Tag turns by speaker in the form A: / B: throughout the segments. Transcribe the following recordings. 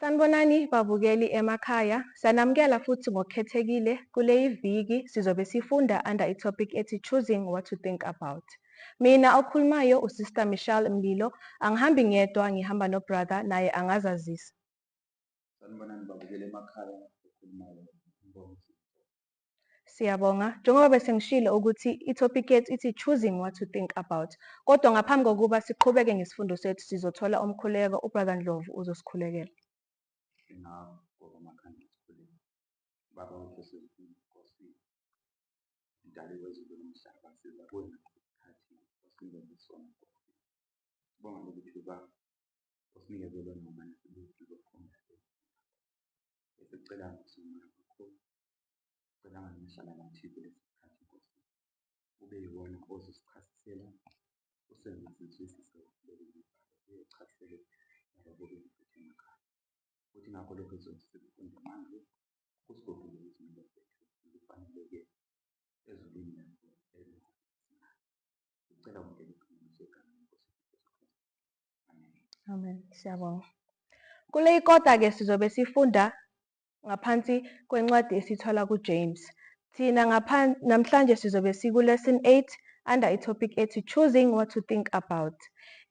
A: Sanibonani babukeli emakhaya, sanamukela futhi ngokukhethekile kule iviki sizobe sifunda under itopic ethi choosing what to think about. Mina okhulumayo uSister Michelle Mlilo, angihambi ngedwa ngihamba nobrother naye angazazisa.
B: Sanibonani babukeli emakhaya, okhulumayo uMbonisi.
A: Siyabonga. Njengoba bese ngishilo ukuthi itopic yethu ithi choosing what to think about. Kodwa ngaphambi kokuba siqhubeke ngesifundo sethu sizothola umkhuleko, ubrother Ndlovu uzosikhulekela.
B: Ngoba amakhanda esikhulile. Baba wethu Nkosi, mdali wezulu nomhlaba, sizabona isikhathi osinikeze sona Nkosi. Sibonga nokuthi osinikeze lona umane sibuthi zofunda. Esicela ngosimoya wakho, sicela ngamhlala nathi kulesi sikhathi Nkosi. Ube yiwona ozosichasisela, usenze sizwisise uyechasisele ababukeli bethu emakhaya. Futhi ngakho lokho esizokufunda manje kusigodule izimilo zethu zifaneleke ezulwini lakho elisinayo. Sicela ungene eqiniso egameni lenkosi Jesu Kristu. Amen.
A: Amen. Siyabonga. Kule ikota-ke sizobe sifunda ngaphansi kwencwadi esithola kuJames. Thina namhlanje sizobe siku-lesson 8 under itopic ethi choosing what to think about.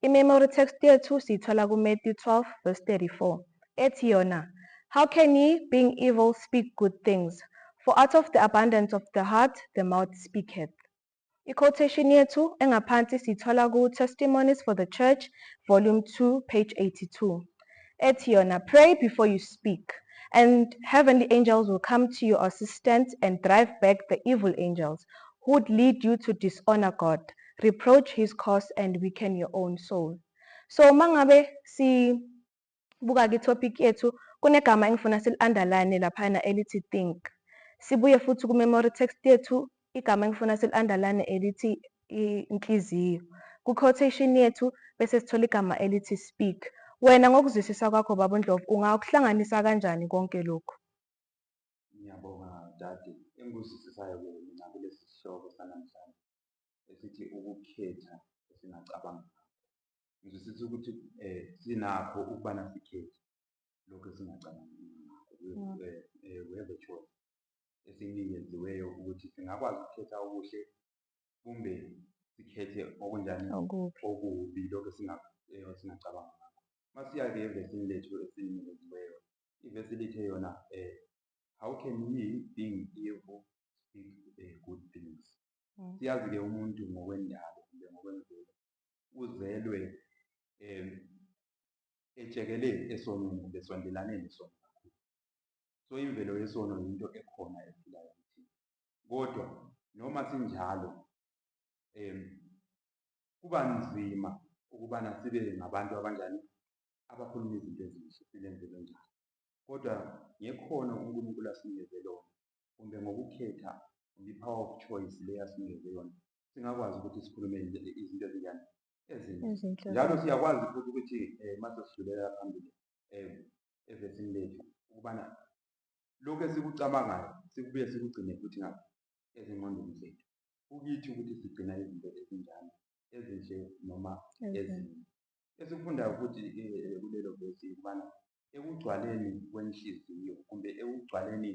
A: I-memory text yethu siyithola kuMatthew 12 verse 34 ethi yona, how can ye being evil speak good things? For out of the abundance of the heart the mouth speaketh. I-quotation yethu engaphansi siyithola ku-Testimonies for the Church, volume 2, page 82. Ethi yona, pray before you speak, and heavenly angels will come to your assistance and drive back the evil angels who would lead you to dishonor God, reproach his cause, and weaken your own soul. So mangabe sibuka ki-topic yethu, kunegama engifuna sili-underline laphana elithi think. Sibuye futhi ku-memory text yethu, igama engifuna sili-underline elithi inhliziyo. Ku-quotation yethu bese sithola igama elithi speak. Wena ngokuzwisisa kwakho Baba Ndlovu ungakuhlanganisa kanjani konke lokhu?
B: Ngiyabonga dade, engikuzwisisayo mina kulesi sihloko sanamhlanje esithi ukukhetha esingacabanga. Ngizwisisa ukuthi sinakho ukubana sikhethe lokho esingacabanga ngakho. We have a choice esinikeziweyo ukuthi singakwazi ukukhetha okuhle kumbe sikhethe okunjani okubi lokho singacabanga. Masiya-ke evesini lethu esinikeziweyo, ivesi lithe yona how can ye being evil speak good things? Siyazi-ke umuntu ngokwendalo kumbe ngokwemvelo uzelwe etshekele esonweni kumbe esondelane nesono kakhulu. So imvelo yesono yinto ekhona ephilayo kuthina. Kodwa noma sinjalo kuba nzima ukubana sibe ngabantu abanjani abakhuluma izinto ezinhle silenzele njalo. Kodwa ngekhono uNkulunkulu asinikeze lona kumbe ngokukhetha i-power of choice le asinikeze yona, singakwazi ukuthi sikhulume izinto ezinjani ezinhle. Njalo siyakwazi futhi ukuthi mase sidlulela phambili evesini lethu ukubana lokho esikucabangayo sikubuye sikugcine futhi ngapha ezingqondweni zethu. Kukithi ukuthi sigcina izinto ezinjani ezinhle noma ezimbi. Esikufundayo futhi kulelo vesi ukubana ekugcwaleni kwenhliziyo kumbe ekugcwaleni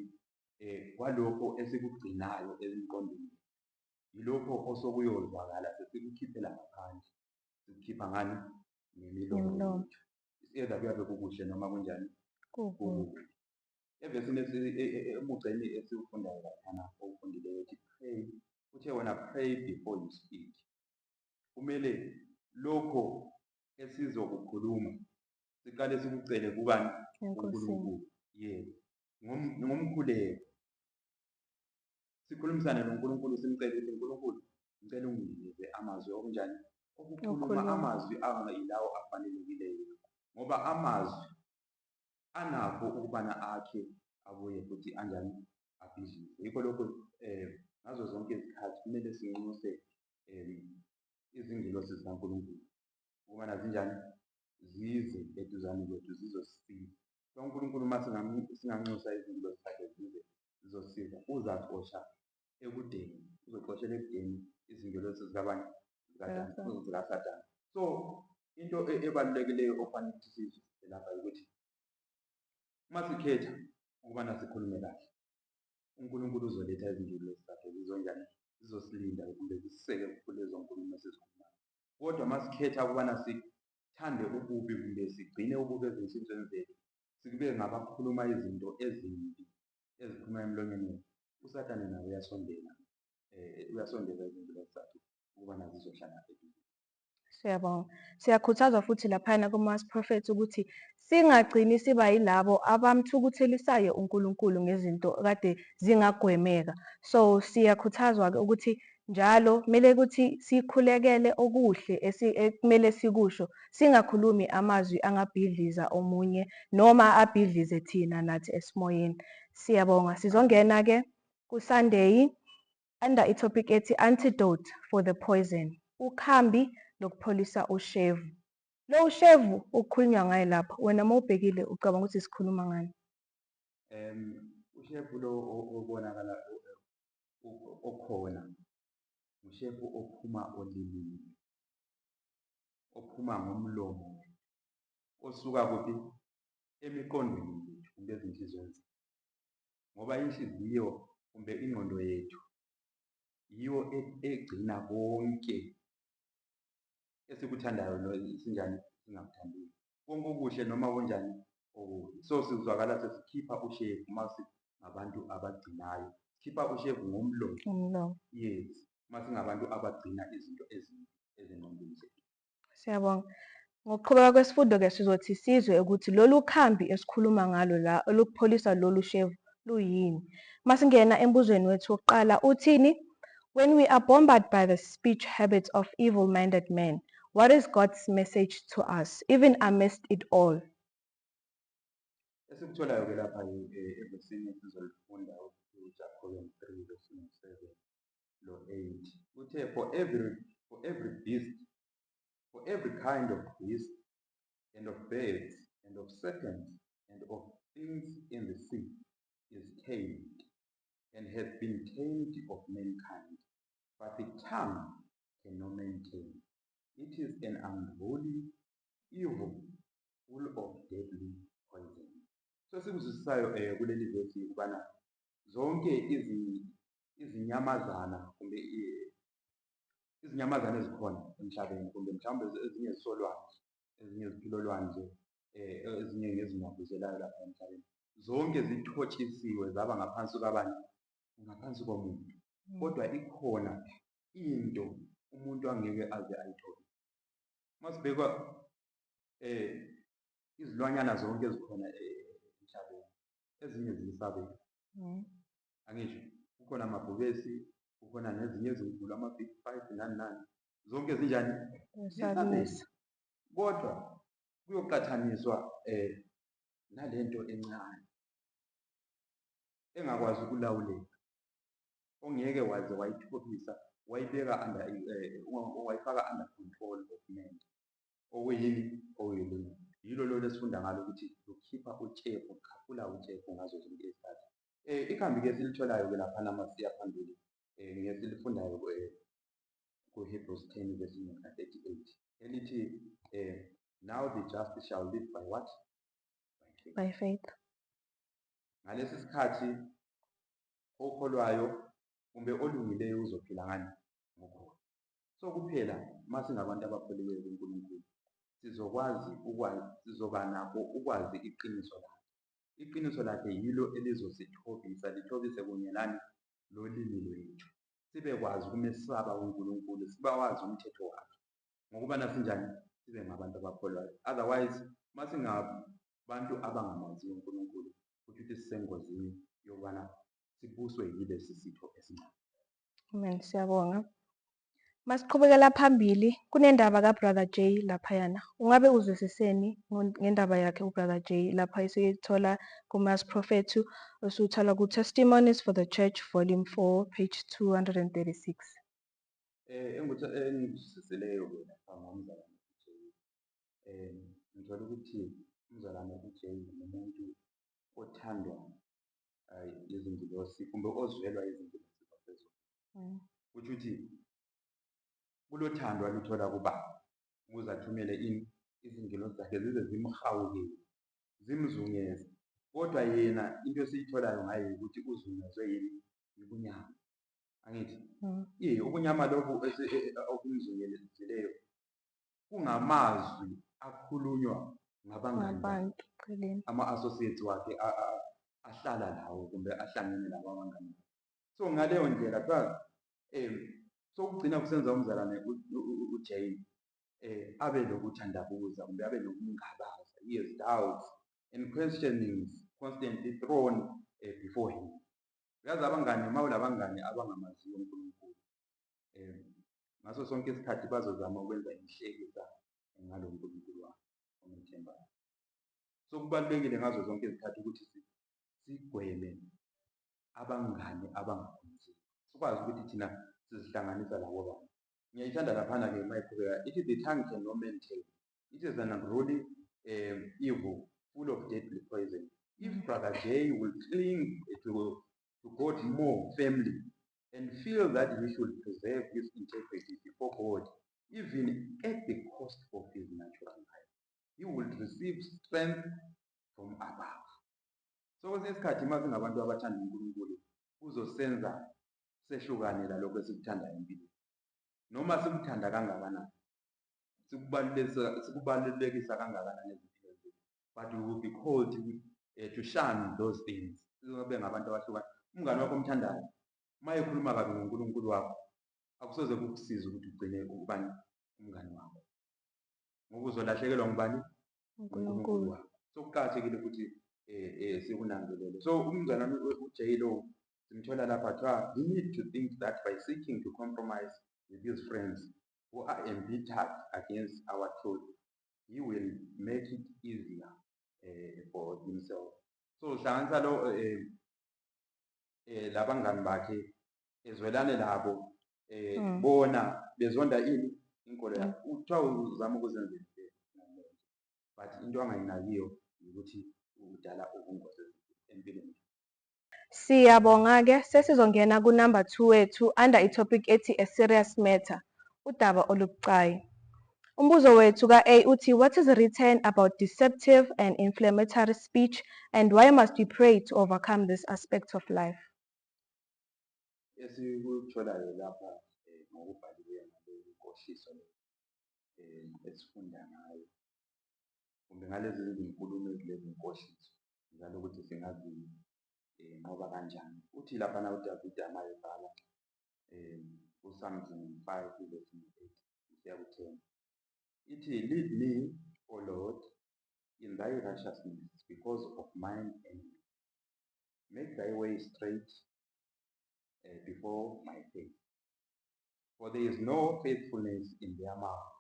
B: kwalokho esikugcinayo emqondweni yilokho osokuyozwakala sesikukhiphela ngaphandle. Sikukhipha ngani? Ngemilomo. Either kuyabe kukuhle noma kunjani kukubi. Evesini emugceni esiwufundayo laphana okufundileyo ethi pray, uthe wona pray before you speak. Kumele lokho esizokukhuluma siqale sikucele kubani? uNkulunkulu. Yebo, ngomkhuleko sikhulumisane noNkulunkulu simcele ukuthi uNkulunkulu ngicela unginikeze amazwi okunjani okukhuluma amazwi angayilawo afanelekileyo, ngoba amazwi anakho ukubana akhe abuye futhi anjani abhidlize. Yikho lokho ngazo zonke izikhathi kumele sinxuse izingilosi zikaNkulunkulu ukubana zinjani zize eduzane kwethu zizosisiza. So uNkulunkulu uma singanxusa izingilosi zakhe zize zizosiza, uzaxosha ekudeni, uzoxoshela ekudeni izingilosi zikaSathane. So into ebalulekileyo okufanele ukuthi sizwisise lapha ukuthi Masikhetha ukubana sikhulume kahle, uNkulunkulu uzoletha izinzuzo zakhe zizonjani, zizosilinda kumbe zisiseke kulezo nkulumo esizikhulumayo. Kodwa masikhetha ukubana sithande ububi kumbe sigcine ububi ezinsizweni zethu, sikube ngabakhuluma izinto ezimbi eziphuma emlonyeni wethu, uSathane naye uyasondela izinto zakhe ukubana zizohlala eduze.
A: Siyabonga. Siyakhuthazwa futhi laphayana kuma-Mass Prophets ukuthi singagcini siba yilabo abamthukuthelisayo uNkulunkulu ngezinto kade zingagwemeka. So siyakhuthazwa-ke ukuthi njalo kumele ukuthi sikhulekele okuhle ekumele sikusho, singakhulumi amazwi angabhidliza omunye noma abhidlize thina nathi esimoyeni. Siyabonga. Sizongena-ke kuSunday under itopic ethi Antidote for the Poison, ukhambi lokupholisa ushevu. Lo ushevu okukhulunywa ngaye lapha, wena uma ubhekile ucabanga ukuthi sikhuluma ngani?
B: Ushefu lo obonakala okhona, ushefu ophuma olimini, ophuma ngomlomo, osuka kuphi? Emiqondweni yethu kumbe ezinhlizweni zethu. Ngoba inhliziyo kumbe ingqondo yethu yiyo egcina konke esikuthandayo sinjani singakuthandiyo, konke okuhle noma kunjani okubi. So sizwakala sesikhipha ushevu masingabantu abagcinayo, sikhipha ushevu ngomlomo. Yes, masingabantu abagcina izinto ezingqondweni zethu.
A: Siyabonga. Ngokuqhubeka kwesifundo-ke sizothi sizwe ukuthi lolu khambi esikhuluma ngalo la olukupholisa lolu shevu luyini. Masingena embuzweni wethu wokuqala uthini? When we are bombarded by the speech habits of evil-minded men, what is God's message to us, even amidst it all?
B: Esikutholayo-ke lapha evesini sizolifunda uJakobe 3 verse 7 lo 8. Uthe for every beast, for every kind of beast and of birds and of serpents and of things in the sea is tamed and has been tamed of mankind, but the tongue can no man tame. It is an unholy evil full of deadly poison. So sikuzwisisayo kuleli verse ukubana zonke izinyamazana kumbe izinyamazane ezikhona emhlabeni kumbe mhlawumbe ezinye zisolwandle, ezinye ziphila olwandle, ezinye ngezingabuzelayo lapha emhlabeni, zonke zithotshisiwe zaba ngaphansi kwabani? Ngaphansi komuntu. Kodwa ikhona into umuntu angeke aze ayithole. Masibheka izilwanyana zonke ezikhona emhlabeni, ezinye ziyisabeka. Angisho kukhona amabhubesi, kukhona nezinye ezinkulu ama-big five nani nani, zonke zinjani? Ziyisabeka. Kodwa kuyoqhathaniswa nalento encane engakwazi ukulawuleka, ongeke waze wayithophisa wayibeka wayifaka under control of man. Okuyini? Okuyilungu. Yilo lolo esifunda ngalo ukuthi lukhipha utshefu, lukhafula utshefu ngazo zonke izikhathi. Ikhambi-ke esilitholayo-ke laphana masiya phambili ngesilifundayo ku-Hebrews 10 verse 38 elithi now the just shall live by what?
A: By faith.
B: Ngalesi sikhathi okholwayo kumbe olungileyo uzophila ngani? Ngokholwa. So kuphela masingabantu abakholiweyo kuNkulunkulu sizoba nako ukwazi iqiniso lakhe. Iqiniso lakhe yilo elizosithobisa, lithobise kunye nani? Lolimi lwethu. Sibekwazi ukumesaba uNkulunkulu, sibawazi umthetho wakhe. Ngokuba nasinjani? Sibe ngabantu abakholwayo. Otherwise, masingabantu abangamaziyo uNkulunkulu, kusho ukuthi sisengozini yokubana sibuswe yilesi sitho esincane.
A: Amen. Siyabonga. Masiqhubekela phambili kunendaba kaBrother J laphayana. Ungabe uzwisiseni ngendaba yakhe uBrother J lapha esiyithola kuMass Prophet osuthola ku-Testimonies for the Church volume 4 page 236.
B: Engizwisisileyo-ke lapha ngomzalwane uJ, ngithola ukuthi umzalwane uJ ngumuntu othandwa izingilosi kumbe ozwelwa izingilosi zaphezulu. Kusho ukuthi kulothando aluthola kuBaba ukuze athumele izingilosi zakhe zize zimhawukele, zimzungeze kodwa yena into esiyitholayo ngaye ukuthi uzungezwe yini ubunyama, angithi ubunyama lobu okumzungelezileyo kungamazwi akhulunywa ngabangani
A: ngabantu eceleni.
B: ama-associates wakhe ahlala lawo kumbe ahlangene labo abangani. So ngaleyo ndlela kuthiwa sokugcina kusenza umzalwane uJane abe lokuthandabuza kumbe abe nokungabaza. He has doubts and questionings constantly thrown before him. Uyazi abangani mawunabangani abangamaziyo uNkulunkulu ngaso sonke isikhathi bazozama ukwenza inhlekisa ngalo uNkulunkulu wakho omthembayo. So kubalulekile ngazo zonke izikhathi ukuthi sigweme abangani abangakhonzile, sikwazi ukuthi thina sizihlanganisa labo bantu. Ngiyayithanda laphana-ke mayiqhubeka ithi the tongue can no man tame. It is an unruly evil full of deadly poison. If Brother J will cling to God more firmly and feel that he should preserve his integrity before God, even at the cost of his natural life, he will receive strength from above. So kwesinye isikhathi uma singabantu abathanda uNkulunkulu kuzosenza sehlukane lalokho esikuthandayo empilweni. Noma sikuthanda kangakanani, sikubalulekisa kangakanani ezimpilweni zethu, but we will be called to shun those things. Sizobe ngabantu abahlukane. Umngane wakho omthandayo uma ekhuluma kabi ngoNkulunkulu wakho akusoze kukusiza ukuthi ugcine ukubani umngane wakho, ngoba uzolahlekelwa ngubani? uNkulunkulu wakho. So kuqakathekile ukuthi sikunanzelele. So umzalwane uJay lo simthola lapha kuthiwa he need to think that by seeking to compromise with his friends who are embittered against our truth, he will make it easier for himself. So hlanganisa lo labangani bakhe ezwelane labo bona bezonda ini inkolo yakho. Uthiwa uzama ukuzenzela but into angayinakiyo ukuthi udala ubungozi empilweni.
A: Siyabonga-ke sesizongena ku-number 2 wethu under itopic ethi a serious matter, udaba olubucayi. Umbuzo wethu ka-A uthi what is written about deceptive and inflammatory speech and why must we pray to overcome this aspect of life?
B: Esikutholayo lapha ngokubhaliweyo ngalolu nkoshiso esifunda ngayo kumbe ngalezi zinkulumo ezilezi nkoshiso njalo ukuthi singazi ngoba kanjani. Uthi laphana uDavida mayebhala uPsalms 5 verse 8 kuya ku-10 ithi lead me, O Lord, in thy righteousness because of mine enemy. Make thy way straight before my face. For there is no faithfulness in their mouth.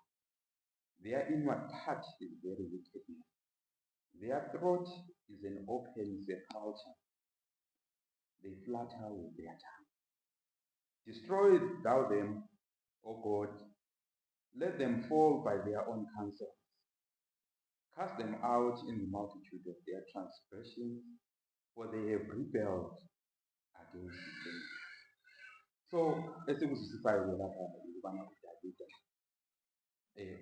B: Their inward part is very wickedness. Their throat is an open sepulchre. They flatter with their tongue. Destroy thou them, O God. Let them fall by their own counsel. Cast them out in the multitude of their transgressions, for they have rebelled against thee. So esikuzwisisayo lapha ukubana uDavida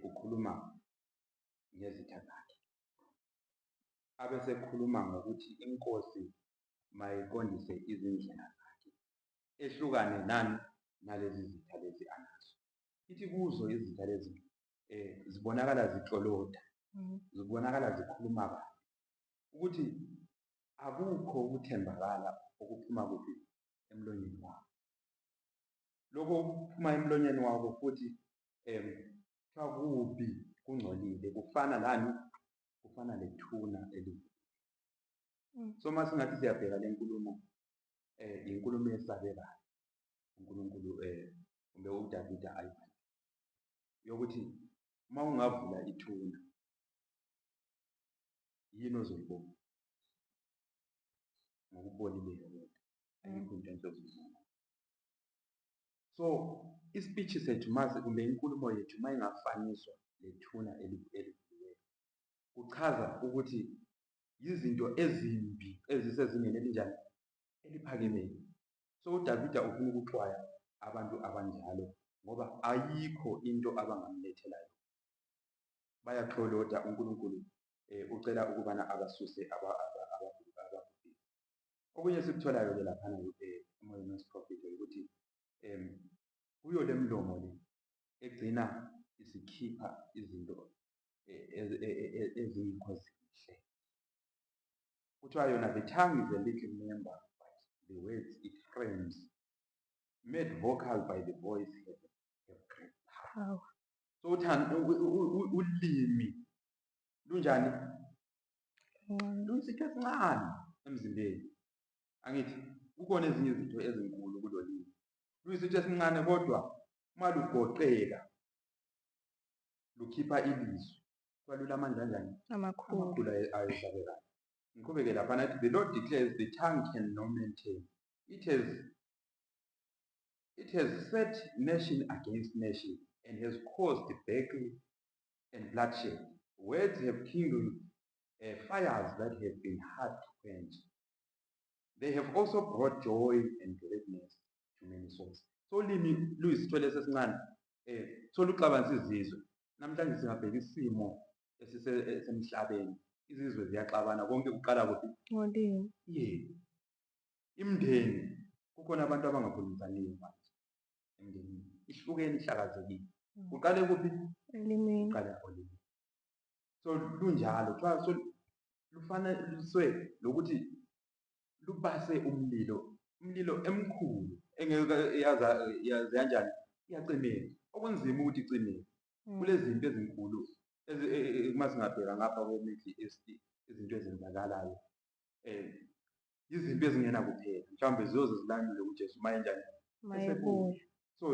B: ukhuluma ngezitha zakhe, abese ekhuluma ngokuthi inkosi mayiqondise izindlela zakhe ehlukane nani nalezi zitha lezi anazo. Ithi kuzo izitha lezi zibonakala zihloloda, zibonakala zikhuluma kabi, ukuthi akukho ukuthembakala okuphuma kuphi emlonyeni wakho. Lokho okuphuma emlonyeni wakho futhi kubi kungcolile, kufana nani? Kufana lethuna elibi. So masingathi siyabheka le nkulumo inkulumo esabekayo uNkulunkulu kumbe uDavida ayibhala yokuthi uma ungavula ithuna yini ozoyibona ngokubonileyo kodwa so ispeech sethu mase kumbe inkulumo yethu mayingafaniswa lethuna elivuliweyo kuchaza ukuthi izinto ezimbi ezisezingeni elinjani eliphakemeyo. So uDavida ufuna ukuxwaya abantu abanjalo ngoba ayikho into abangamlethela yona, bayaxholoda. uNkulunkulu ucela ukubana abasuse Okunye esikutholayo-ke laphana emoyeni wesiprofethi ukuthi kuyo le mlomo le egcina isikhipha izinto ezingekho zinhle. Kuthiwa yona the tongue is a little member, but the words it frames, made vocal by the voice have great power. So ulimi lunjani? Luyisitho esincane emzimbeni. Angithi kukhona ezinye izinto ezinkulu kulo limi. Luyisitho esincane kodwa uma lugoqeka lukhipha ilizwi. Kuba lulamandla kanjani? Amakhulu ayesabekayo. Ngiqhubeke lapha nathi, the Lord declares the tongue can no man tame. It has set nation against nation and has caused battle and bloodshed. Words have kindled fires that have been hard to quench. They have also brought joy and gladness to many souls. So ulimi luyisitho lesi esincane soluxabanisa izizwe. Namhlanje singabheka isimo esisemhlabeni. Izizwe ziyaxabana, konke kuqala kuphi? Ngolimi. Yebo. Imindeni kukhona abantu abangakhulumisaniyo manje. Emndenini ihlukene ihlakazekile. Kuqale kuphi? Elimini. Kuqala olimi. So lunjalo xa so lufanele lokuthi lubase umlilo emkhulu engeke yazi kanjani iyacimela. Okunzima ukuthi icimele. Kulezi zinto ezinkulu masingabheka ngapha kwe-Middle East, izinto ezenzakalayo izinto ezingena kuphela mhlawumbe ziyoze zilandule uJesu maye njani esebuya. So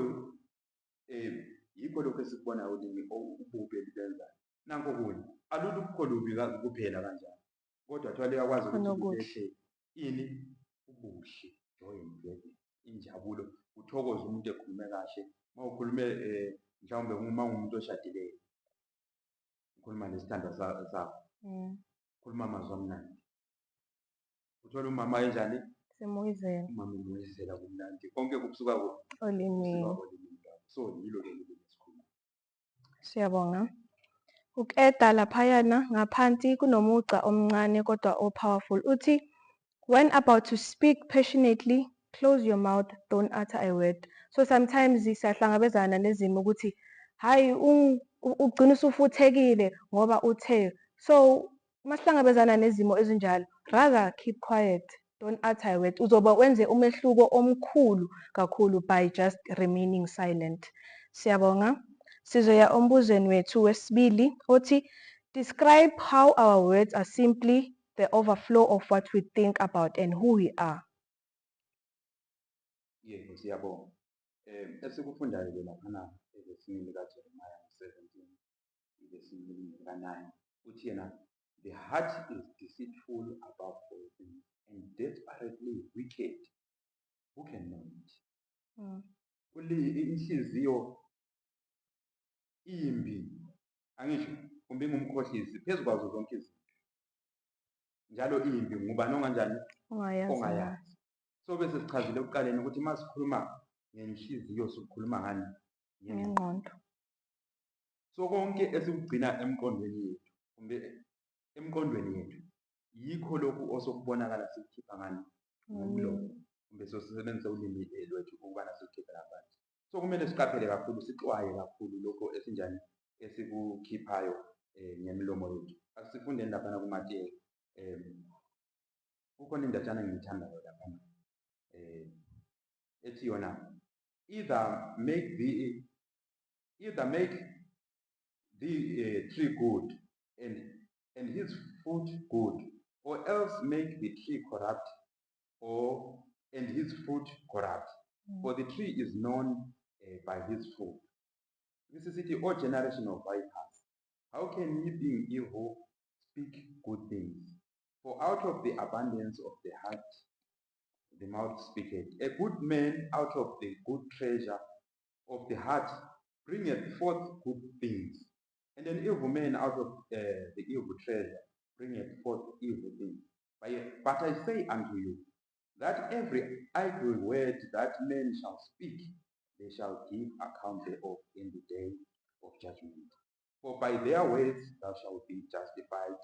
B: yikho lokho esikubonayo ulimi ububi elibenzayo. Nanko okunye alulukho lubi kuphela kanjani, kodwa kuthiwa liyakwazi ukuthi ini ubuhle, joy and gladness, injabulo, uthokoze umuntu ekhulume kahle. Uma ukhulume mhlawumbe uma umuntu oshadileyo ukhuluma nesithandwa sakho, ukhuluma amazwi amnandi, uthola umama enjani? Semoyizela. Umama umoyizela kumnandi, konke kusuka olimini. So yilo ke esikhuluma.
A: Siyabonga. Ukeda laphayana ngaphansi kunomugca omncane kodwa powerful. Uthi when about to speak passionately, close your mouth, don't utter a word. So sometimes siyahlangabezana nezimo ukuthi hayi ugcina usufuthekile ngoba uthe. So masihlangabezana nezimo ezinjalo, rather keep quiet, don't utter a word. Uzoba wenze umehluko omkhulu kakhulu by just remaining silent. Siyabonga. Sizoya ombuzweni wethu wesibili othi describe how our words are simply the overflow of what we think about and who we are.
B: Yebo, siyabonga. Esikufundayo ke laphana evesinini kaJeremiah 17 ivesinini ka9 uthi yena, the heart is deceitful above all things and desperately wicked, who can know it? Inhliziyo imbi, angisho kumbe ngumkhohlisi phezu kwazo zonke izinto. Njalo imbi ngubani onganjani? Ongayazi. So bese sichazile ekuqaleni ukuthi masikhuluma ngenhliziyo sikhuluma ngani? Ngengqondo. So konke esikugcina emqondweni yethu kumbe emqondweni yethu yikho lokhu osokubonakala sikukhipha ngani? Ngomlomo. Kumbe sosebenzisa ulimi lwethu ukubana sikukhipha lapha. So kumele siqaphele kakhulu, sixwaye kakhulu lokho esinjani esikukhiphayo ngemilomo yethu. Asifundeni lapha kuMateyu kukhona indatshana engiyithandayo lapha ethi yona either make the tree good and his fruit good, or else make the tree corrupt and his fruit corrupt. For the tree is known by his fruit. This is the old generation of vipers. How can ye being evil speak good things? For out of the abundance of the heart the mouth speaketh. A good man out of the good treasure of the heart bringeth forth good things, and an evil man out of the evil treasure bringeth forth evil things. But I say unto you, that every idle word that men shall speak, they shall give account thereof in the day of judgment. For by their words thou shalt be justified,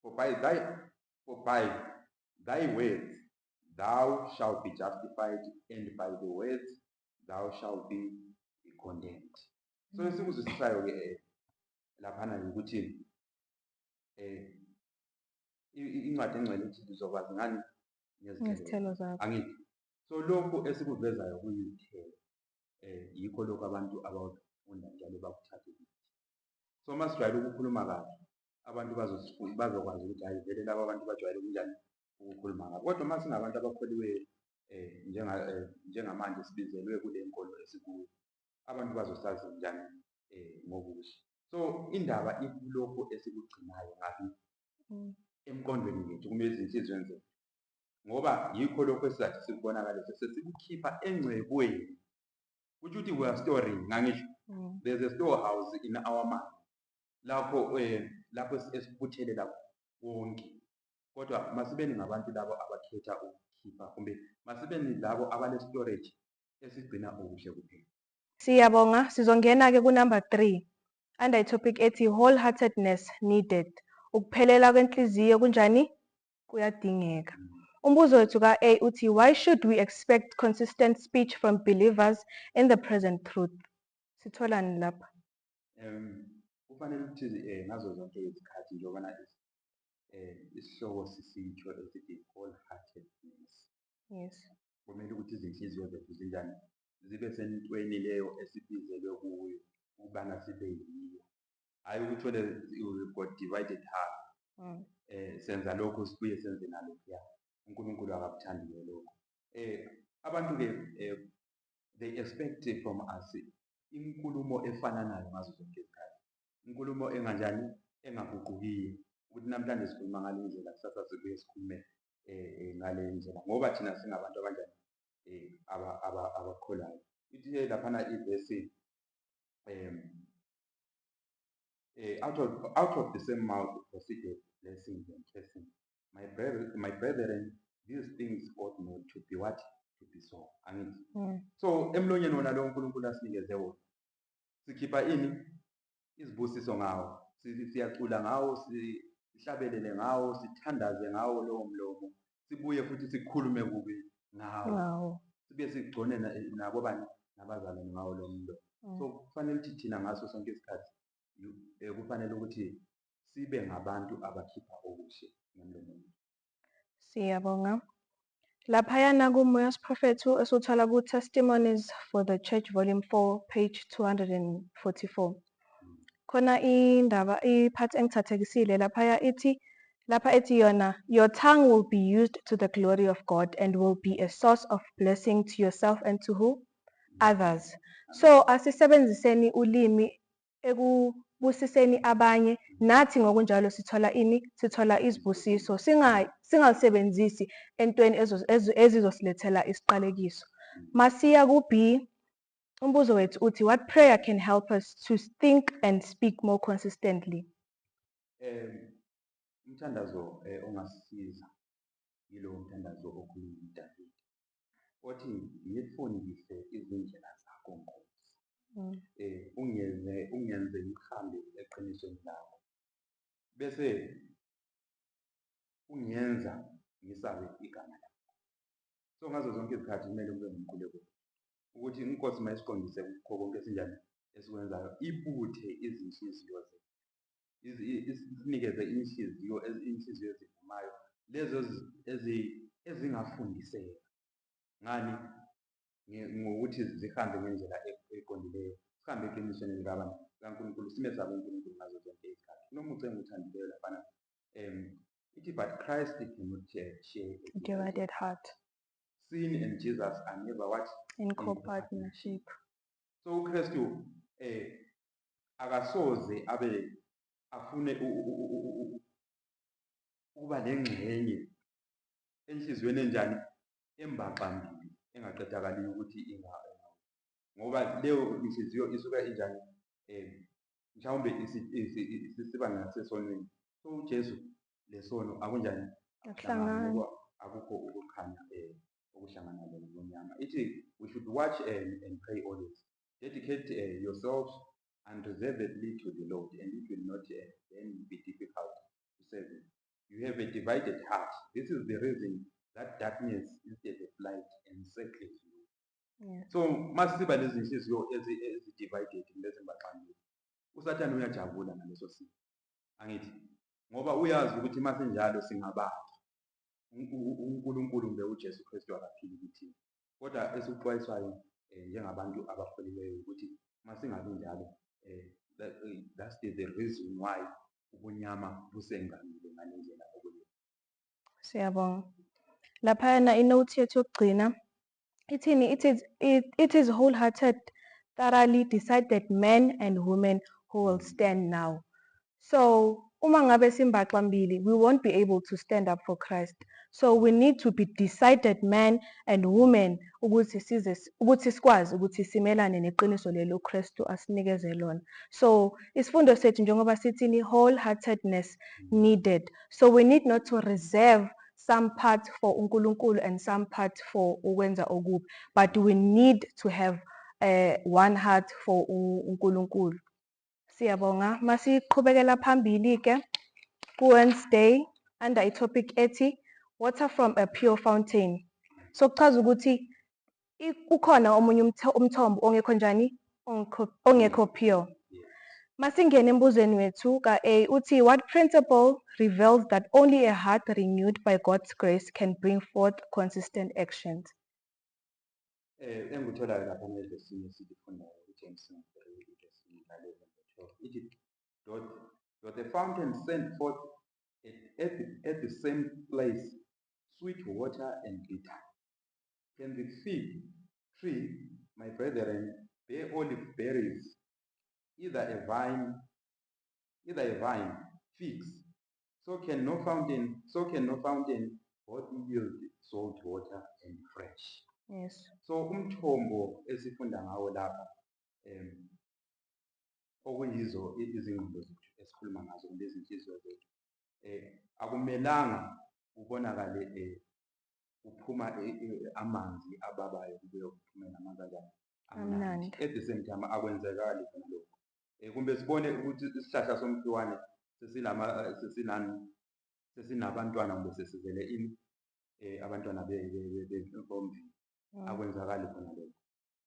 B: for by thy words thou shalt be justified, and by the words thou shalt be condemned. So esikuzwisisayo-ke laphana ukuthi incwadi engcwele ithi lizokwazi ngani
A: Ngezithelo zakho.
B: angithi. So lokhu esikuvezayo kuyithelo yikho lokhu abantu abafunda njalo bakuthathe. So masijwayele ukukhuluma kahle abantu bazokwazi ukuthi hayi vele laba abantu bajwayele kunjani ukukhuluma kabi. Kodwa uma singabantu abakholiweyo njengamanje sibizelwe kule nkolo esikuyo, abantu bazosazi njani ngokuhle. So indaba ikulokho esikugcinayo ngabi emqondweni yethu kumele izinhliziyweni zethu, ngoba yikho lokho esizathi sikubonakale sesikukhipha engcebweni. Kusho ukuthi we are storing, ngangisho there's a storehouse in our mind lapho esibuthelela konke. Kodwa masibeni ngabantu labo abakhetha ukukhipha, kumbe masibeni labo abale storage esigcina okuhle kuphela.
A: Siyabonga, sizongena-ke ku-number 3 under itopic ethi wholeheartedness needed. Ukuphelela kwenhliziyo kunjani? Kuyadingeka. Umbuzo wethu ka-A uthi, why should we expect consistent speech from believers in the present truth? Sitholani lapha?
B: Kufanele ukuthi ngazo zonke izikhathi njengobana isihloko sisitsho esithi wholeheartedness.
A: Yes.
B: Kumele ukuthi izinhliziyo zethu zinjani? Zibe sentweni leyo esibizelwe kuyo ukubana sibe yiyo. Hayi ukuthole we've got divided heart. Senza lokho sibuye senze nalokhuya. uNkulunkulu akakuthandi lokho. Abantu-ke they expect from us inkulumo efananayo ngazo zonke izikhathi. Inkulumo enganjani? Engaguqukiyo. Ukuthi namhlanje sikhuluma ngale ndlela, kusasa sibuye sikhulume ngale ndlela, ngoba thina singabantu abanjani abakholayo. Ithi laphana ivesi out of the same mouth proceeded blessings and cursing. My brethren, these things ought not to be what? To be so. So emlonyeni wona lo uNkulunkulu asinikeze wona, sikhipha ini? Izibusiso ngawo. Siyacula ngawo, sihlabelele ngawo, sithandaze ngawo lowo mlomo. Sibuye futhi sikhulume kubi ngawo. Sibe sigcone nabo bani nabazalwane ngawo lo mlomo. So kufanele ukuthi thina ngaso sonke isikhathi kufanele ukuthi sibe ngabantu abakhipha okuhle ngemlomo.
A: Siyabonga. Laphayana kuMoya's Prophet esuthola ku-Testimonies for the Church Volume 4 page 244. Khona indaba iphathi engithathekisile laphaya ithi yona, your tongue will be used to the glory of God and will be a source of blessing to yourself and to who? Others. So asisebenziseni ulimi ekubusiseni abanye, nathi ngokunjalo sithola ini? Sithola izibusiso. Singalisebenzisi entweni ezizosilethela isiqalekiso. Masiya ku-B, umbuzo wethu uthi, what prayer can help us to think and speak more consistently?
B: Umthandazo ongasisiza yilo mthandazo okhuluma uDavide. Othi ngifundise izindlela zakho Nkosi. Ungenze ngihambe eqinisweni lakho. Bese ungenza ngisabe igama lakho. So ngazo zonke izikhathi kumele kube ngumkhuleko ukuthi iNkosi mayisiqondise kukho konke esinjani esikwenzayo, ibuthe izinhliziyo zethu. Isinikeze inhliziyo ezivumayo, lezo ezingafundiseka. Ngani? Ngokuthi zihambe ngendlela eqondileyo, sihambe eqinisweni likaNkulunkulu, simesabe uNkulunkulu ngazo zonke izikhathi. Kunomuca enguthandileyo laphana ithi, but Christ cannot share a
A: Divided heart.
B: Sin and Jesus are never what?
A: In co-partnership.
B: So uKristu akasoze afune ukuba nengxenye enhlizweni enjani? Embaqambili, engaqedakaliyo ukuthi ngoba leyo inhliziyo isuka injani? Mhlawumbe isiba ngasesonweni. So uJesu lesono akunjani?
A: Akuhlangani.
B: Akukho ukukhanya okuhlangana nonyama. Ithi we should watch and pray always. Dedicate yourselves unreservedly to the Lord, and it will not then be difficult to serve Him. you have a divided heart. This is the reason that darkness instead of light encircles you.
A: Yes.
B: So masiba lezi nhliziyo ezi-divided lezingaxandile, usathane uyajabula ngaleso simo, angithi, ngoba uyazi ukuthi masenjalo singabala uNkulunkulu nje uJesu Kristu akaphili kithina, kodwa esikuxwayiswayo njengabantu abakholelweyo ukuthi masingabi njalo, that's the reason why ubunyama busengamile ngale ndlela okunye.
A: Siyabonga. Laphayana inote yethu yokugcina ithini? It is wholehearted, thoroughly decided men and women who will stand now. So uma ngabe simbaxambili, we won't be able to stand up for Christ. So we need to be decided men and women ukuthi sikwazi ukuthi simelane neqiniso lelo uKristu asinikeze lona. So isifundo sethu njengoba sithini, wholeheartedness needed. So we need not to reserve some part for uNkulunkulu and some part for ukwenza okubi, but we need to have one heart for uNkulunkulu. Siyabonga. Masiqhubekela phambili ke ku-Wednesday under itopic ethi water from a pure fountain. So kuchaza ukuthi ukhona omunye umthombo ongekho njani, ongekho pure. Masingena embuzweni wethu ka-A uthi, what principle reveals that only a heart renewed by God's grace can bring forth consistent actions?
B: Engikutholayo lapha ngezinye sifundayo uJames 3:11-12 ithi, doth the fountain send forth at the same place sweet water and bitter? Can the fig tree, my brethren, bear olive berries, either a vine figs? So can no fountain both yield salt water and fresh.
A: Yes.
B: So umthombo esifunda ngawo lapha okuyizo izingqondo zethu esikhuluma ngazo lezi inhliziyo zethu, akumelanga ubonakale uphuma amanzi ababayo kube kuphume namanzi amnandi. At the same time akwenzekali khona lokho. Kumbe sibone ukuthi isihlahla somkhiwane sesinabantwana kumbe sesizele ini abantwana bomvini, akwenzakali khona lokho.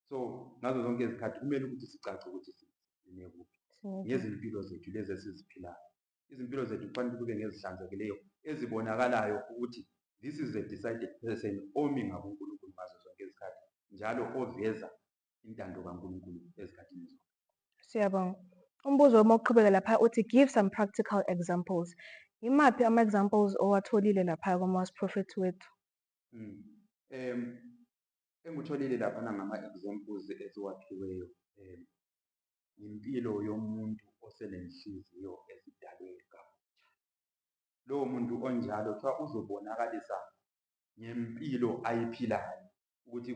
B: So ngazo zonke izikhathi kumele ukuthi sicace ukuthi sine kuphi ngezimpilo zethu lezi esiziphilayo. Izimpilo zethu kufanele kube ngezihlanzekileyo ezibonakalayo ukuthi this is a decided person omi ngakuNkulunkulu ngazo zonke izikhathi, njalo oveza intando kaNkulunkulu ezikhathini zonke.
A: Siyabonga. Umbuzo wami oqhubeka lapha uthi, give some practical examples. Yimaphi ama-examples owatholile lapha kuma-prophet wethu?
B: Engutholile lapha ngama-examples eziwaphiweyo impilo yomuntu osenenhliziyo ezidalwe kabusha. Lowo muntu onjalo kuthiwa uzobonakalisa ngempilo ayiphilayo ukuthi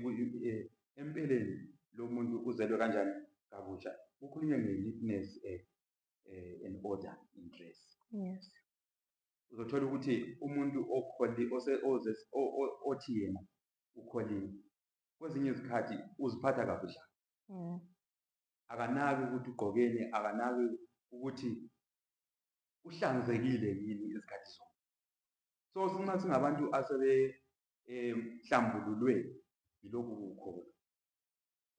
B: empeleni lo muntu uzelwe kanjani kabusha. Ukhulunywe nge-neatness and order in dress.
A: Yes.
B: Uzothola ukuthi umuntu othi yena ukholiwe kwezinye izikhathi uziphatha kabusha. Akanaki ukuthi ugqokeni, akanaki ukuthi uhlanzekile yini izikhathi zonke. So sinxa singabantu asebehlambululwe yilokhu kukhona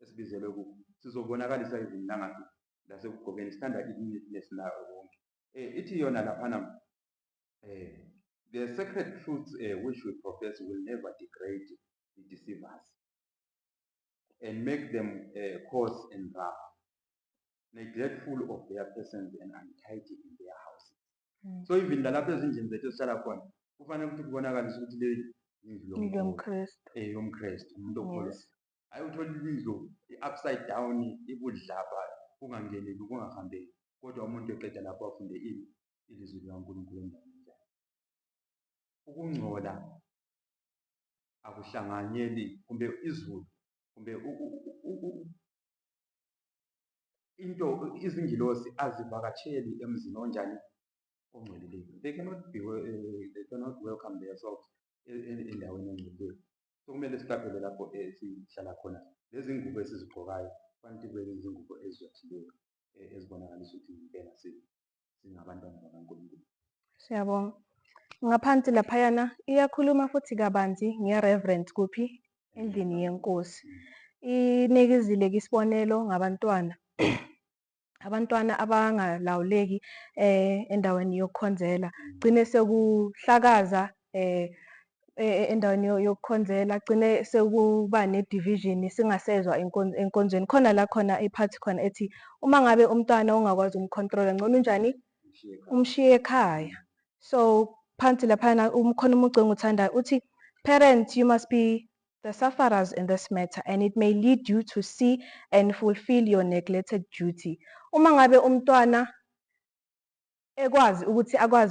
B: esibizelwe kukho, sizobonakalisa izinto nangathi lasekugqokeni sithanda i-neatness nayo konke. Ithi yona laphana the sacred truths which we profess will never degrade the deceivers and make them coarse and rough, neglectful of their persons and untidy in their houses. So even lalapha ezindlini zethu esihlala khona kufanele ukuthi kubonakalise ukuthi le indlu yomKristu, umuntu okholwa. Hayi uthola indlu i-upside down, ibudlapha, kungangeneki, kungahambeki, kodwa umuntu eqeda lapho afunde ilizwi likaNkulunkulu endaweni njalo. Ukungcola akuhlanganyeli kumbe izulu kumbe izingilosi azivakatsheli emzini onjani ongcolileyo. They cannot welcome themselves endaweni engcolileyo. So kumele siqaphele lapho sihlala khona. Lezi ngubo esizigqokayo kufanele kube izingubo ezizothileyo ezibonakalisa ukuthi impela singabantwana bakaNkulunkulu.
A: Siyabonga. ngaphansi laphayana iyakhuluma futhi kabanzi nge-reverence kuphi endlini yenkosi. Inikezile-ke isibonelo ngabantwana abantwana abangalawuleki endaweni yokukhonzela, gcine sekuhlakaza endaweni yokukhonzela, gcine sekuba ne-division singasezwa enkonzweni. Khona la khona iphathi khona ethi uma ngabe umntwana ungakwazi ukumcontrol-a ngcono unjani umshiye ekhaya. So phansi laphana khona umugca enguthandayo uthi, parents, you must be the sufferers in this matter and it may lead you to see and fulfill your neglected duty. Uma ngabe umntwana akwazi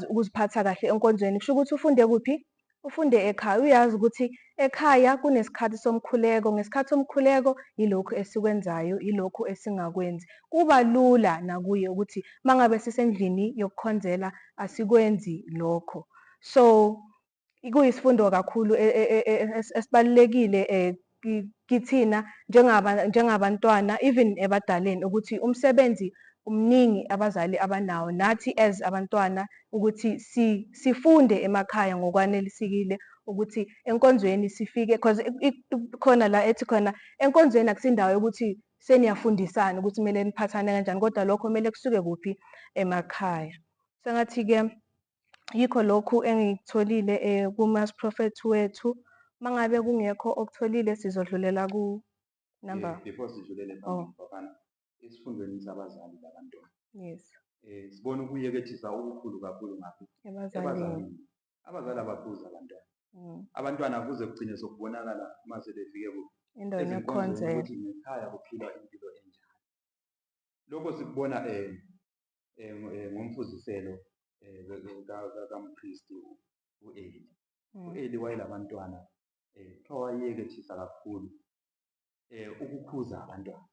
A: ukuziphatha kahle enkonzweni, kusho ukuthi ufunde kuphi? Ufunde ekhaya. Uyazi ukuthi ekhaya kunesikhathi somkhuleko, ngesikhathi somkhuleko yilokhu esikwenzayo, yilokhu esingakwenzi. Kuba lula nakuye ukuthi mangabe sisendlini yokukhonzela asikwenzi lokho. So kuyisifundo kakhulu esibalulekile kithina njengabantwana, even ebadaleni, ukuthi umsebenzi umningi abazali abanawo, nathi as abantwana ukuthi sifunde emakhaya ngokwanelisikile ukuthi enkonzweni sifike, because khona la ethi khona enkonzweni akusindawo yokuthi seniyafundisana ukuthi kumele niphathane kanjani, kodwa lokho kumele kusuke kuphi? Emakhaya. Sengathi-ke yikho lokhu engikutholile kumasprofethi wethu. Mangabe kungekho okutholile sizodlulela ku number.
B: Before sidlulele phambili bafana, esifundweni sabazali babantwana.
A: Yes.
B: Sibona ukuyekethisa okukhulu kakhulu ngaphi? Ebazalini. Abazali abakhuza abantwana. Abantwana kuze kugcine sokubonakala uma sebefike
A: endaweni yokukhonzela
B: ukuthi ngekhaya kuphilwa impilo enjani. Lokho sikubona ngomfuziselo kampristi u-Eli. U-Eli wayelabantwana wayekethisa kakhulu ukukhuza abantwana.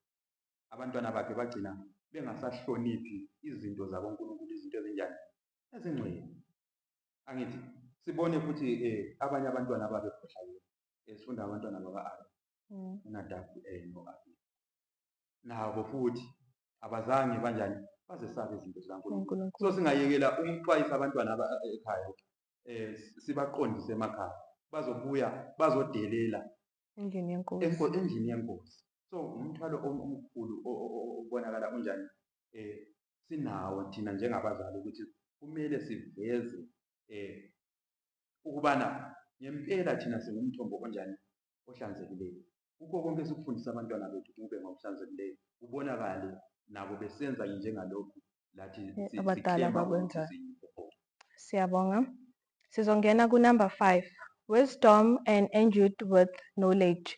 B: Abantwana bakhe bagcina bengasahloniphi izinto zaboNkulunkulu, izinto ezinjani? Ezingcwele. Angithi sibone futhi abanye abantwana ababekhohlakele. Sifunda abantwana baka-Ari, uNadabi no-Abihu. Nabo futhi abazange banjani? Bazesabe izinto zikaNkulunkulu. So singayekela ukuxwayisa abantwana ekhaya, sibaqondise emakhaya, bazobuya bazodelela
A: endlini
B: yenkosi. So umthwalo omkhulu obonakala unjani? Sinawo thina njengabazali ukuthi kumele siveze ukubana ngempela thina singumthombo onjani? Ohlanzekileyo. Kukho konke esikufundisa abantwana bethu kube ngokuhlanzekileyo, kubonakale nabo besenza njengalokhu lathi
A: abadala bakwenza. Siyabonga. Sizongena ku-number 5, wisdom and endued with knowledge.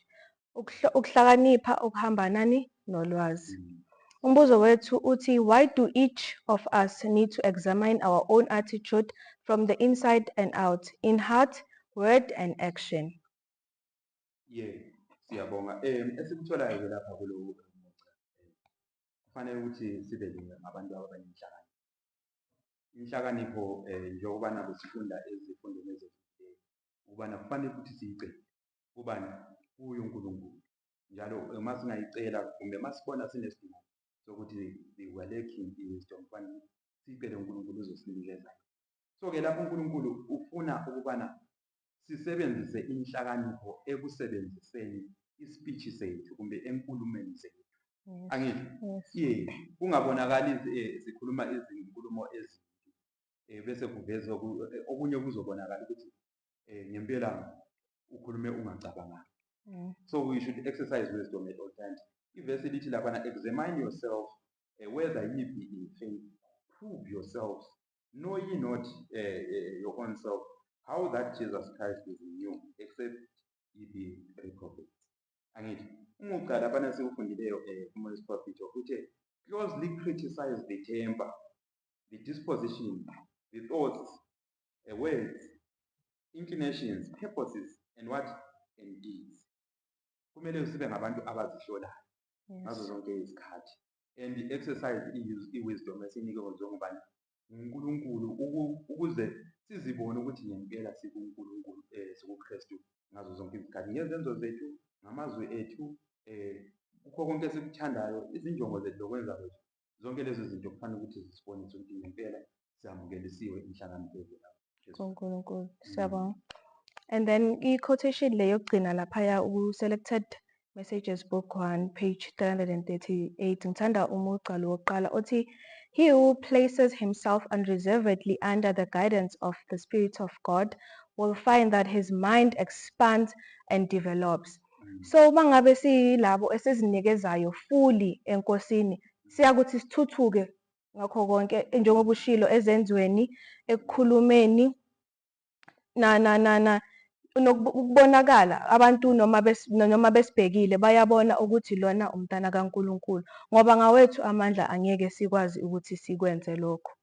A: Ukuhlakanipha okuhamba nani? Nolwazi. Umbuzo wethu uthi, why do each of us need to examine our own attitude from the inside and out, in heart, word and action?
B: Siyabonga. Esikutholayo lapha kulo kufanele ukuthi sibe ngabantu abanenhlakanipho. Inhlakanipho njengoba nabo sifunda ezifundweni ezedlulileyo ukubana kufanele ukuthi siyicele kubani? Kuye uNkulunkulu. Njalo uma singayicela kumbe masibona sinesidingo sokuthi we are lacking in wisdom, kufanele sicele uNkulunkulu uzosinikeza. So-ke lapho uNkulunkulu ufuna ukubana sisebenzise inhlakanipho ekusebenziseni ispeech sethu kumbe enkulumeni zethu. Angithi? Kungabonakali sikhuluma izinkulumo ezimbi bese kuveza okunye kuzobonakala ukuthi ngempela ukhulume ungacabanganga. So we should exercise wisdom at all times. Ivesi lithi laphana, examine yourself whether ye be in faith, prove yourselves, know ye not your own self, how that Jesus Christ is in you, except ye be reprobates. Angithi? Umuqa laphana siwufundileyo kuMoses prophet ukuthi closely criticize the temper, the disposition, the thoughts, words, inclinations, purposes, and what? And deeds. Kumele sibe ngabantu abazihlolayo ngazo zonke izikhathi, and exercise i-wisdom esinikwe njengobani? uNkulunkulu, ukuze sizibone ukuthi ngempela sikuNkulunkulu, sikuKristu ngazo zonke izikhathi, ngezenzo zethu, ngamazwi ethu, kukho konke esikuthandayo, izinjongo zethu lokwenza kwethu. Zonke lezo zinto kufanele ukuthi zisibonise ukuthi ngempela siyamukelisiwe inhlakanipho evela phezulu.
A: kuNkulunkulu. Siyabonga. And then i-quotation le yokugcina laphaya u-Selected Messages Book 1 page 338 ngithanda umugqa lo wokuqala othi, he who places himself unreservedly under the guidance of the Spirit of God will find that his mind expands and develops. So mangabe siyilabo esizinikezayo fully enkosini siyakuthi sithuthuke ngakho konke njengoba ushilo ezenzweni, ekukhulumeni ukubonakala abantu noma besibhekile bayabona ukuthi lona umntana kaNkulunkulu ngoba ngawethu amandla angeke sikwazi ukuthi sikwenze lokho.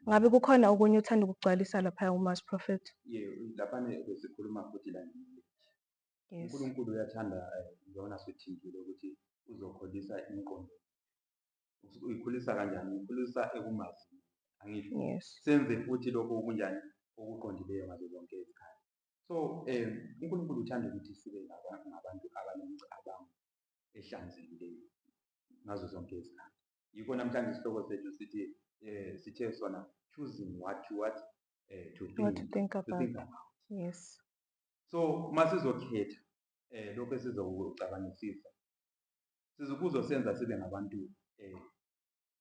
A: Ngabe kukhona okunye uthanda ukugcwalisa lapha uMass Prophet?
B: Laphana besikhuluma futhi la
A: Yes.
B: uNkulunkulu uyathanda njengoba sithintile ukuthi uzokholisa imiqondo. Uyikhulisa kanjani? Uyikhulisa ekumazini. Angisho.
A: Yes.
B: Senze futhi lokho okunjani okuqondileyo ngazo zonke izikhathi. So uNkulunkulu uthanda ukuthi sibe ngabantu abanemicabango ehlanzekileyo ngazo zonke izikhathi. Yikho namhlanje isihloko sethu sithi sithe sona choosing what to
A: think about. Yes.
B: So masizokhetha lokho esizokucabangisisa sizokuzosenza sibe ngabantu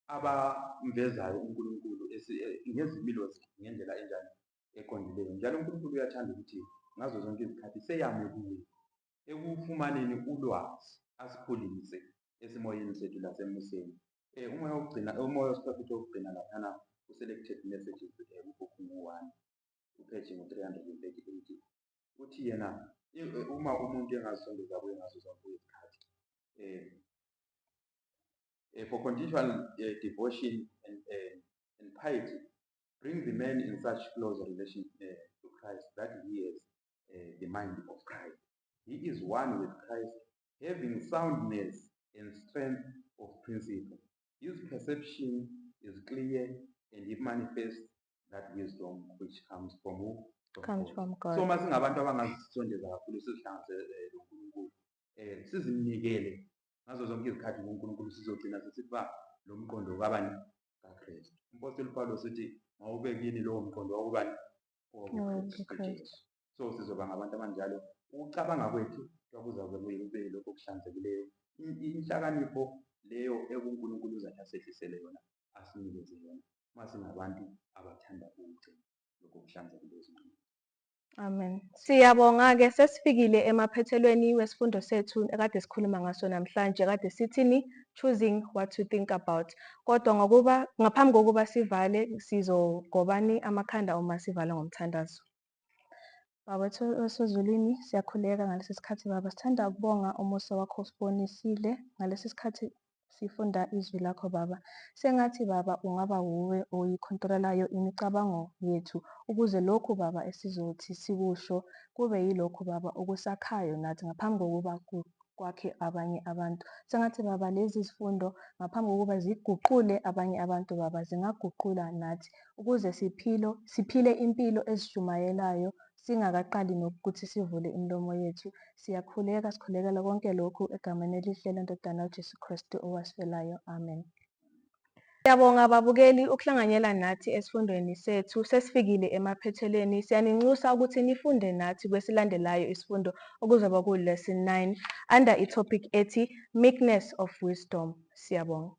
B: abamvezayo uNkulunkulu ngezimilo zethu ngendlela enjani eqondileyo. Njalo uNkulunkulu uyathanda ukuthi ngazo zonke izikhathi seyame kuye ekufumaneni ulwazi asikhulise esimoyeni sethu lasemuseni. Umoya wesiprofethi wokugcina laphana ku-Selected Messages book 1 upage 338 uthi yena uma umuntu engazisondeza kuye ngazo zonke izikhathi for continual devotion and piety bring the man in such close relation to Christ that he has the mind of Christ. He is one with Christ, having soundness and strength of principle. His perception is clear and he manifests that wisdom which comes from who?
A: Comes from God.
B: So masingabantu abangazisondeza kakhulu sizihlanganise loNkulunkulu sizimnikele ngazo zonke izikhathi kuNkulunkulu sizogcina sisiba lo mqondo kabani kaKristu. Umpostoli Paulo sithi mawubekini lowo mqondo wakubani owakuKristu. So sizoba ngabantu abanjalo ukucabanga kwethu kwakuzabe kube lokho kuhlanzekileyo. Inhlakanipho leyo ekuNkulunkulu uzathi asehlisele yona asinikeze yona masingabantu abathanda ukugcina lokho kuhlanzekileyo.
A: Amen. Siyabonga-ke sesifikile emaphethelweni wesifundo sethu ekade sikhuluma ngaso namhlanje kade sithini, choosing what to think about. Kodwa ngaphambi kokuba sivale sizogobani amakhanda uma sivale ngomthandazo. Baba wethu osezulwini siyakhuleka ngalesi sikhathi Baba, sithanda ukubonga umusa wakho osibonisile ngalesi sikhathi sifunda izwi lakho Baba. Sengathi Baba ungaba wuwe oyikhontrolayo imicabango yethu ukuze lokhu Baba esizothi sikusho kube yilokhu Baba okusakhayo nathi ngaphambi kokuba kwakhe abanye abantu. Sengathi Baba lezi zifundo ngaphambi kokuba ziguqule abanye abantu Baba zingaguqula nathi ukuze siphile impilo ezishumayelayo singakaqali nokuthi sivule imilomo yethu. Siyakhuleka sikhulekela konke lokhu egameni elihle lendodana uJesu Kristu owasifelayo. Amen. Siyabonga ababukeli ukuhlanganyela nathi esifundweni sethu. Sesifikile emaphethelweni. Siyaninxusa ukuthi nifunde nathi kwesilandelayo isifundo okuzoba ku lesson 9 under itopic ethi meekness of wisdom. Siyabonga.